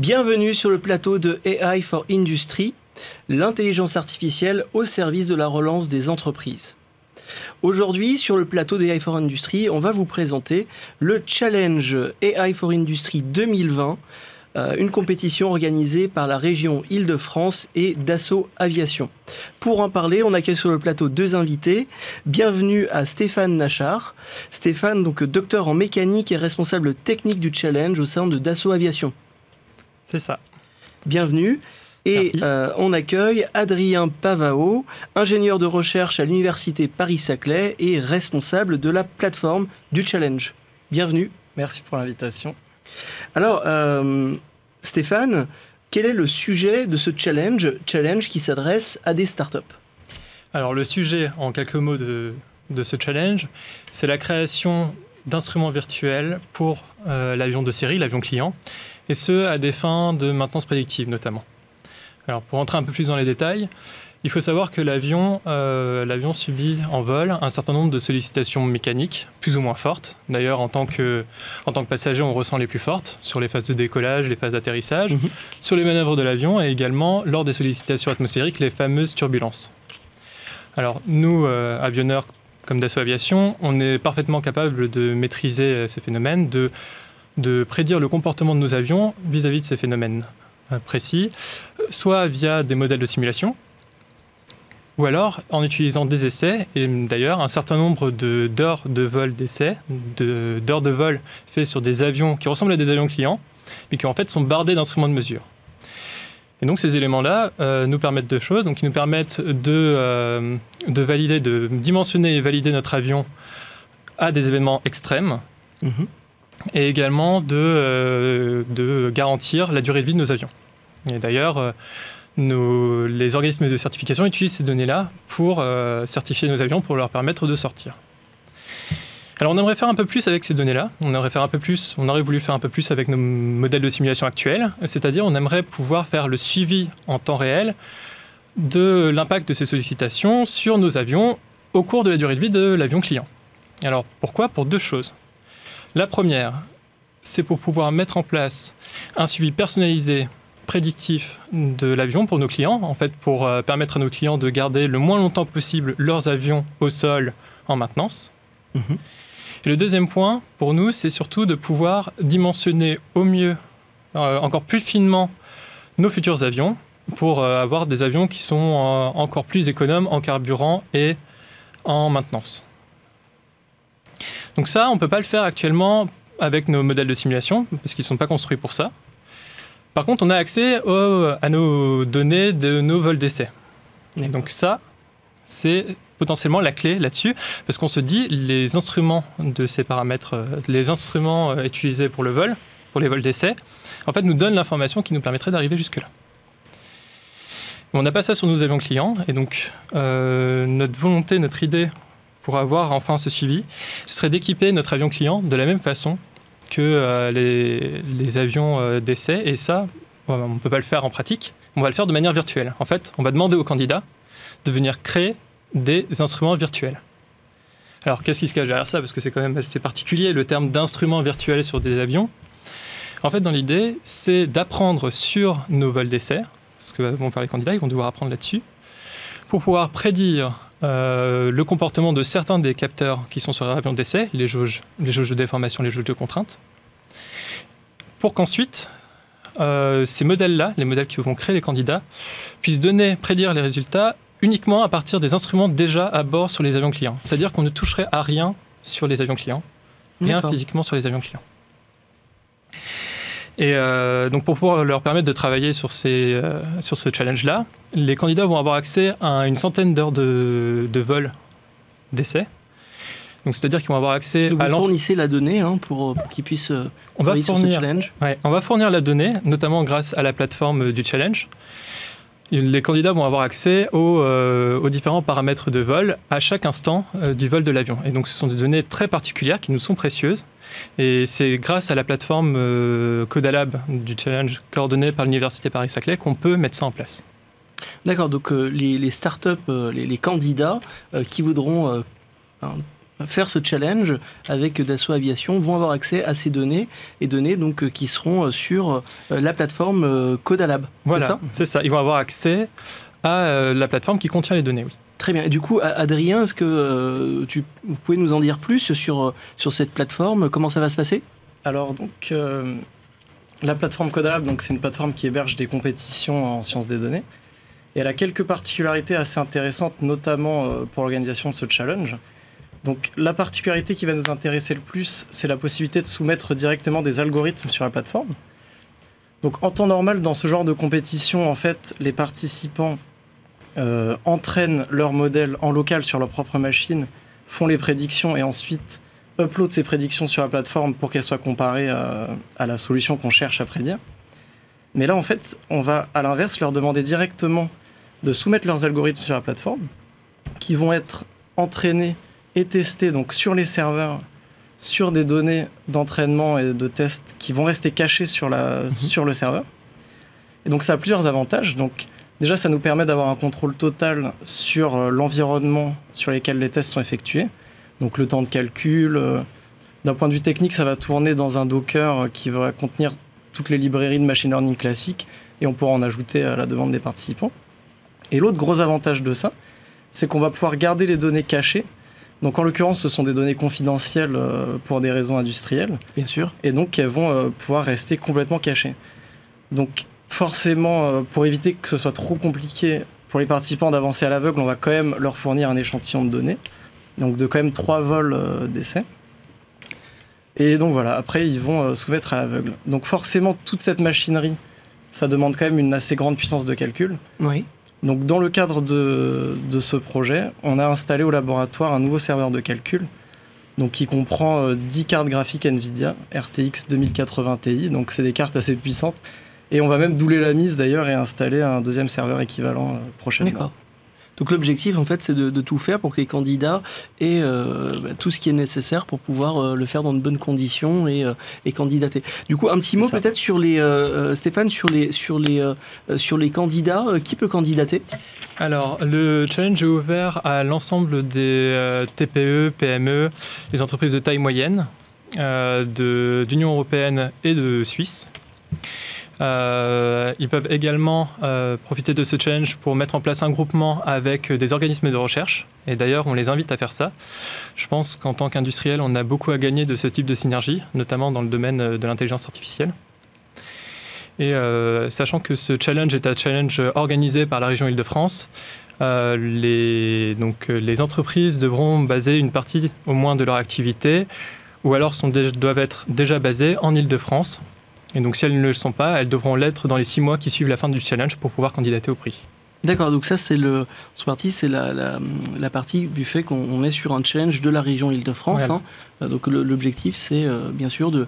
Bienvenue sur le plateau de AI for Industry, l'intelligence artificielle au service de la relance des entreprises. Aujourd'hui, sur le plateau de AI for Industry, on va vous présenter le Challenge AI for Industry 2020, une compétition organisée par la région Île-de-France et Dassault Aviation. Pour en parler, on accueille sur le plateau deux invités. Bienvenue à Stéphane Nachard. Stéphane, donc docteur en mécanique et responsable technique du Challenge au sein de Dassault Aviation. C'est ça. Bienvenue. Et on accueille Adrien Pavao, ingénieur de recherche à l'Université Paris-Saclay et responsable de la plateforme du Challenge. Bienvenue. Merci pour l'invitation. Alors, Stéphane, quel est le sujet de ce challenge qui s'adresse à des startups? Alors, le sujet, en quelques mots de ce challenge, c'est la création d'instruments virtuels pour l'avion de série, l'avion client, et ce, à des fins de maintenance prédictive notamment. Alors, pour entrer un peu plus dans les détails, il faut savoir que l'avion subit en vol un certain nombre de sollicitations mécaniques, plus ou moins fortes. D'ailleurs, en tant que passager, on ressent les plus fortes sur les phases de décollage, les phases d'atterrissage, sur les manœuvres de l'avion et également lors des sollicitations atmosphériques, les fameuses turbulences. Alors, nous, avionneurs comme Dassault Aviation, on est parfaitement capable de maîtriser ces phénomènes, de prédire le comportement de nos avions vis-à-vis de ces phénomènes précis, soit via des modèles de simulation, ou alors en utilisant des essais, et d'ailleurs un certain nombre d'heures de vol d'essais, d'heures de vol faits sur des avions qui ressemblent à des avions clients, mais qui en fait sont bardés d'instruments de mesure. Et donc ces éléments-là nous permettent deux choses. Donc ils nous permettent de valider, de dimensionner et valider notre avion à des événements extrêmes, et également de garantir la durée de vie de nos avions. Et d'ailleurs, les organismes de certification utilisent ces données-là pour certifier nos avions, pour leur permettre de sortir. Alors on aimerait faire un peu plus avec ces données-là, on aurait voulu faire un peu plus avec nos modèles de simulation actuels, c'est-à-dire on aimerait pouvoir faire le suivi en temps réel de l'impact de ces sollicitations sur nos avions au cours de la durée de vie de l'avion client. Alors pourquoi? Pour deux choses. La première, c'est pour pouvoir mettre en place un suivi personnalisé, prédictif de l'avion pour nos clients, en fait pour permettre à nos clients de garder le moins longtemps possible leurs avions au sol en maintenance. Et le deuxième point, pour nous, c'est surtout de pouvoir dimensionner au mieux, encore plus finement, nos futurs avions pour avoir des avions qui sont encore plus économes en carburant et en maintenance. Donc ça, on ne peut pas le faire actuellement avec nos modèles de simulation, parce qu'ils ne sont pas construits pour ça. Par contre, on a accès à nos données de nos vols d'essai. Et donc ça, c'est potentiellement la clé là-dessus, parce qu'on se dit, les instruments de ces paramètres, les instruments utilisés pour le vol, pour les vols d'essai, en fait, nous donnent l'information qui nous permettrait d'arriver jusque-là. On n'a pas ça sur nos avions clients, et donc notre volonté, notre idée, pour avoir enfin ce suivi, ce serait d'équiper notre avion client de la même façon que les avions d'essai. Et ça, on ne peut pas le faire en pratique, on va le faire de manière virtuelle. En fait, on va demander aux candidats de venir créer des instruments virtuels. Alors, qu'est-ce qui se cache derrière ça? Parce que c'est quand même assez particulier, le terme d'instruments virtuels sur des avions. En fait, dans l'idée, c'est d'apprendre sur nos vols d'essai, ce que vont faire les candidats, ils vont devoir apprendre là-dessus, pour pouvoir prédire le comportement de certains des capteurs qui sont sur l'avion d'essai, les jauges de déformation, les jauges de contrainte, pour qu'ensuite, ces modèles-là, les modèles qui vont créer les candidats, puissent prédire les résultats uniquement à partir des instruments déjà à bord sur les avions clients. C'est-à-dire qu'on ne toucherait à rien sur les avions clients, rien physiquement sur les avions clients. Et donc pour pouvoir leur permettre de travailler sur ce challenge-là, les candidats vont avoir accès à une centaine d'heures de vol d'essai. Donc c'est-à-dire qu'ils vont avoir accès à... Vous fournissez la donnée pour qu'ils puissent travailler sur ce challenge. Ouais, on va fournir la donnée, notamment grâce à la plateforme du challenge. Les candidats vont avoir accès aux différents paramètres de vol à chaque instant du vol de l'avion. Et donc ce sont des données très particulières qui nous sont précieuses. Et c'est grâce à la plateforme Codalab du challenge coordonnée par l'Université Paris-Saclay qu'on peut mettre ça en place. D'accord, donc les startups, les candidats qui voudront faire ce challenge avec Dassault Aviation vont avoir accès à ces données, et données donc, qui seront sur la plateforme Codalab. Voilà, c'est ça. Ils vont avoir accès à la plateforme qui contient les données, oui. Très bien. Et du coup, Adrien, est-ce que vous pouvez nous en dire plus sur cette plateforme? Comment ça va se passer? Alors, donc, la plateforme Codalab, c'est une plateforme qui héberge des compétitions en sciences des données. Et elle a quelques particularités assez intéressantes, notamment pour l'organisation de ce challenge. Donc, la particularité qui va nous intéresser le plus, c'est la possibilité de soumettre directement des algorithmes sur la plateforme. Donc, en temps normal, dans ce genre de compétition, en fait, les participants entraînent leur modèle en local sur leur propre machine, font les prédictions et ensuite uploadent ces prédictions sur la plateforme pour qu'elles soient comparées à la solution qu'on cherche à prédire. Mais là, en fait, on va à l'inverse leur demander directement de soumettre leurs algorithmes sur la plateforme, qui vont être entraînés et testés donc, sur les serveurs, sur des données d'entraînement et de test qui vont rester cachées sur le serveur. Et donc ça a plusieurs avantages. Donc, déjà, ça nous permet d'avoir un contrôle total sur l'environnement sur lequel les tests sont effectués. Donc le temps de calcul. D'un point de vue technique, ça va tourner dans un Docker qui va contenir toutes les librairies de machine learning classiques et on pourra en ajouter à la demande des participants. Et l'autre gros avantage de ça, c'est qu'on va pouvoir garder les données cachées. Donc en l'occurrence, ce sont des données confidentielles pour des raisons industrielles. Bien sûr. Et donc elles vont pouvoir rester complètement cachées. Donc forcément, pour éviter que ce soit trop compliqué pour les participants d'avancer à l'aveugle, on va quand même leur fournir un échantillon de données. Donc de quand même 3 vols d'essai. Et donc voilà, après ils vont soumettre à l'aveugle. Donc forcément, toute cette machinerie, ça demande quand même une assez grande puissance de calcul. Oui. Donc dans le cadre de ce projet, on a installé au laboratoire un nouveau serveur de calcul, donc qui comprend 10 cartes graphiques NVIDIA RTX 2080 Ti, donc c'est des cartes assez puissantes. Et on va même doubler la mise d'ailleurs et installer un deuxième serveur équivalent prochainement. D'accord. Donc l'objectif, en fait, c'est de tout faire pour que les candidats aient tout ce qui est nécessaire pour pouvoir le faire dans de bonnes conditions et candidater. Du coup, un petit mot peut-être sur les Stéphane, sur les candidats. Qui peut candidater? Alors, le challenge est ouvert à l'ensemble des TPE, PME, les entreprises de taille moyenne, d'Union européenne et de Suisse. Ils peuvent également profiter de ce challenge pour mettre en place un groupement avec des organismes de recherche. Et d'ailleurs, on les invite à faire ça. Je pense qu'en tant qu'industriel, on a beaucoup à gagner de ce type de synergie, notamment dans le domaine de l'intelligence artificielle. Et sachant que ce challenge est un challenge organisé par la région Île-de-France, les entreprises devront baser une partie au moins de leur activité, ou alors doivent être déjà basées en Île-de-France. Et donc si elles ne le sont pas, elles devront l'être dans les 6 mois qui suivent la fin du challenge pour pouvoir candidater au prix. D'accord, donc ça c'est la partie du fait qu'on est sur un challenge de la région Île-de-France. Voilà. Donc l'objectif c'est bien sûr de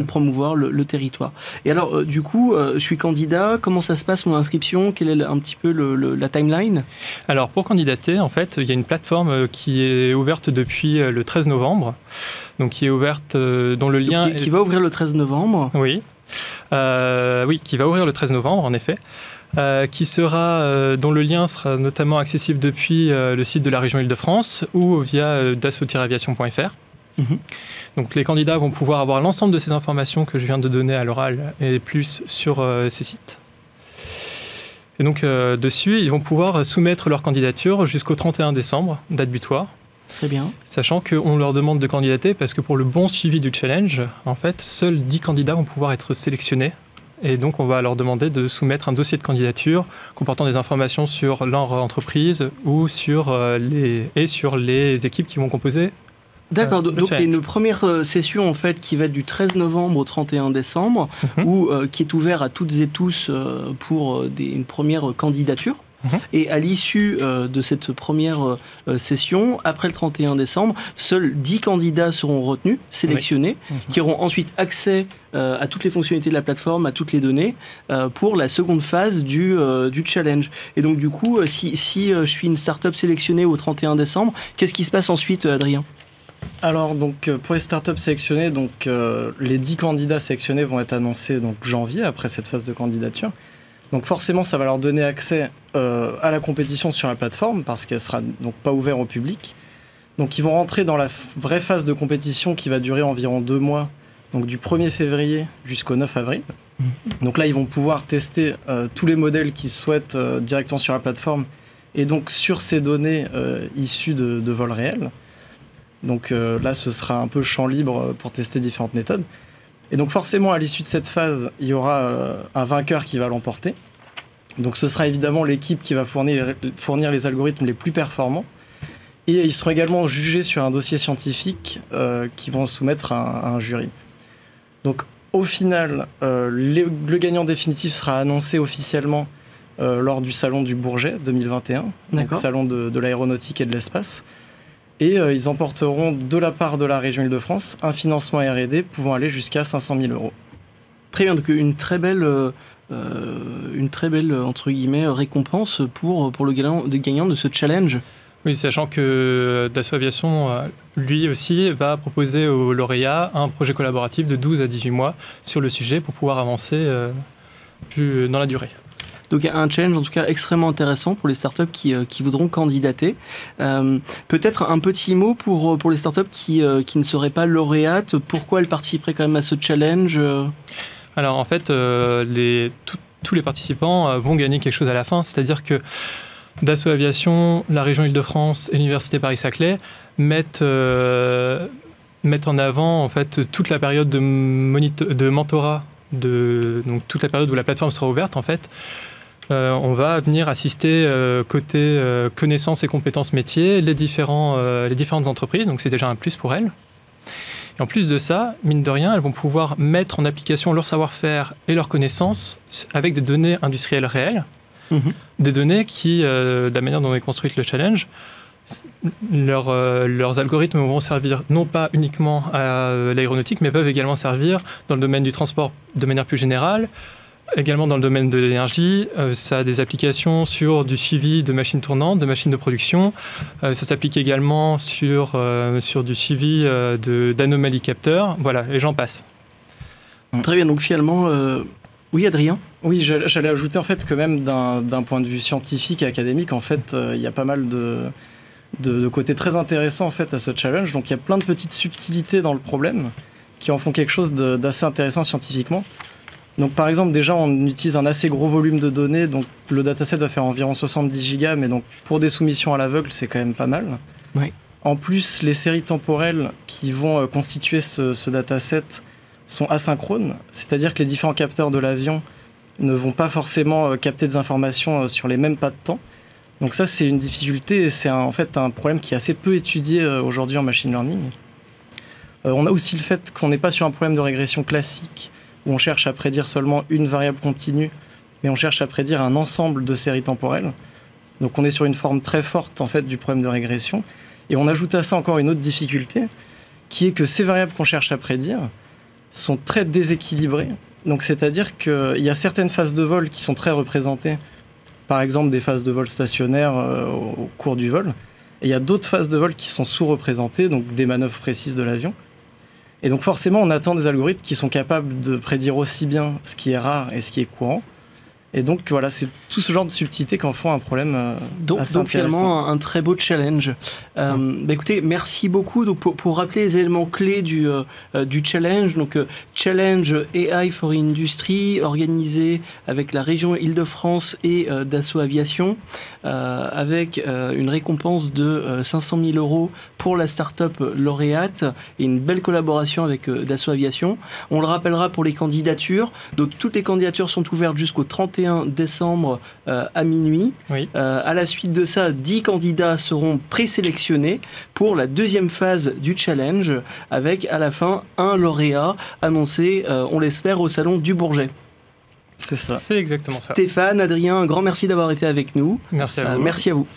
promouvoir le territoire. Et alors du coup, je suis candidat, comment ça se passe mon inscription? Quelle est un petit peu la timeline? Alors pour candidater, en fait, il y a une plateforme qui est ouverte depuis le 13 novembre, donc qui est ouverte dont le lien... Qui va ouvrir le 13 novembre? Oui, qui va ouvrir le 13 novembre en effet. Dont le lien sera notamment accessible depuis le site de la région Île-de-France ou via dassault-aviation.fr. Donc les candidats vont pouvoir avoir l'ensemble de ces informations que je viens de donner à l'oral et plus sur ces sites. Et donc dessus, ils vont pouvoir soumettre leur candidature jusqu'au 31 décembre, date butoir. Très bien. Sachant qu'on leur demande de candidater parce que pour le bon suivi du challenge, en fait, seuls 10 candidats vont pouvoir être sélectionnés. Et donc, on va leur demander de soumettre un dossier de candidature comportant des informations sur leur entreprise ou sur les équipes qui vont composer. D'accord, donc il y a une première session en fait qui va être du 13 novembre au 31 décembre, qui est ouverte à toutes et tous pour une première candidature. Et à l'issue de cette première session, après le 31 décembre, seuls 10 candidats seront retenus, sélectionnés, qui auront ensuite accès à toutes les fonctionnalités de la plateforme, à toutes les données, pour la seconde phase du challenge. Et donc du coup, si je suis une start-up sélectionnée au 31 décembre, qu'est-ce qui se passe ensuite, Adrien? Alors, pour les startups sélectionnées, les 10 candidats sélectionnés vont être annoncés janvier, après cette phase de candidature. Donc forcément, ça va leur donner accès à la compétition sur la plateforme parce qu'elle sera donc pas ouverte au public. Donc ils vont rentrer dans la vraie phase de compétition qui va durer environ 2 mois, donc du 1er février jusqu'au 9 avril. Donc là, ils vont pouvoir tester tous les modèles qu'ils souhaitent directement sur la plateforme et donc sur ces données issues de vols réels. Donc là, ce sera un peu champ libre pour tester différentes méthodes. Et donc forcément, à l'issue de cette phase, il y aura un vainqueur qui va l'emporter. Donc ce sera évidemment l'équipe qui va fournir les algorithmes les plus performants. Et ils seront également jugés sur un dossier scientifique qu'ils vont soumettre à un jury. Donc au final, le gagnant définitif sera annoncé officiellement lors du salon du Bourget 2021, donc salon de l'aéronautique et de l'espace. Et ils emporteront de la part de la région Île-de-France un financement R&D pouvant aller jusqu'à 500 000 €. Très bien, donc une très belle entre guillemets, récompense pour le gagnant de ce challenge. Oui, sachant que Dassault Aviation, lui aussi, va proposer aux lauréats un projet collaboratif de 12 à 18 mois sur le sujet pour pouvoir avancer plus dans la durée. Donc un challenge en tout cas extrêmement intéressant pour les startups qui voudront candidater. Peut-être un petit mot pour les startups qui ne seraient pas lauréates. Pourquoi elles participeraient quand même à ce challenge Alors en fait, tous les participants vont gagner quelque chose à la fin. C'est-à-dire que Dassault Aviation, la région Île-de-France et l'Université Paris-Saclay mettent en avant en fait, toute la période de mentorat, donc toute la période où la plateforme sera ouverte en fait. On va venir assister côté connaissances et compétences métiers les différentes entreprises, donc c'est déjà un plus pour elles. Et en plus de ça, mine de rien, elles vont pouvoir mettre en application leur savoir-faire et leurs connaissances avec des données industrielles réelles, des données qui, de la manière dont est construite le challenge, leurs algorithmes vont servir non pas uniquement à l'aéronautique, mais peuvent également servir dans le domaine du transport de manière plus générale, également dans le domaine de l'énergie. Ça a des applications sur du suivi de machines tournantes, de machines de production. Ça s'applique également sur du suivi d'anomalies capteurs. Voilà, et j'en passe. Très bien, donc finalement... Oui, Adrien ? Oui, j'allais ajouter en fait que même d'un point de vue scientifique et académique, en fait, il y a pas mal de côtés très intéressants en fait à ce challenge. Donc il y a plein de petites subtilités dans le problème qui en font quelque chose d'assez intéressant scientifiquement. Donc par exemple, déjà on utilise un assez gros volume de données, donc le dataset va faire environ 70 gigas, mais donc pour des soumissions à l'aveugle, c'est quand même pas mal. Oui. En plus, les séries temporelles qui vont constituer ce dataset sont asynchrones, c'est-à-dire que les différents capteurs de l'avion ne vont pas forcément capter des informations sur les mêmes pas de temps. Donc ça, c'est une difficulté et c'est en fait un problème qui est assez peu étudié aujourd'hui en machine learning. On a aussi le fait qu'on n'est pas sur un problème de régression classique où on cherche à prédire seulement une variable continue, mais on cherche à prédire un ensemble de séries temporelles. Donc on est sur une forme très forte en fait du problème de régression. Et on ajoute à ça encore une autre difficulté, qui est que ces variables qu'on cherche à prédire sont très déséquilibrées. Donc c'est-à-dire qu'il y a certaines phases de vol qui sont très représentées, par exemple des phases de vol stationnaires au cours du vol, et il y a d'autres phases de vol qui sont sous-représentées, donc des manœuvres précises de l'avion. Et donc forcément, on attend des algorithmes qui sont capables de prédire aussi bien ce qui est rare et ce qui est courant. Et donc voilà, c'est tout ce genre de subtilités qui en font un problème assez donc finalement un très beau challenge. Écoutez, merci beaucoup. Donc pour rappeler les éléments clés du challenge, donc Challenge AI for Industry, organisé avec la région Île-de-France et Dassault Aviation, avec une récompense de 500 000 € pour la start-up lauréate et une belle collaboration avec Dassault Aviation. On le rappellera pour les candidatures. Donc toutes les candidatures sont ouvertes jusqu'au 31 décembre à minuit. Oui. À la suite de ça, 10 candidats seront présélectionnés pour la deuxième phase du challenge, avec à la fin un lauréat annoncé, on l'espère, au salon du Bourget. C'est ça. C'est exactement ça. Stéphane, Adrien, un grand merci d'avoir été avec nous. Merci à vous. Merci à vous.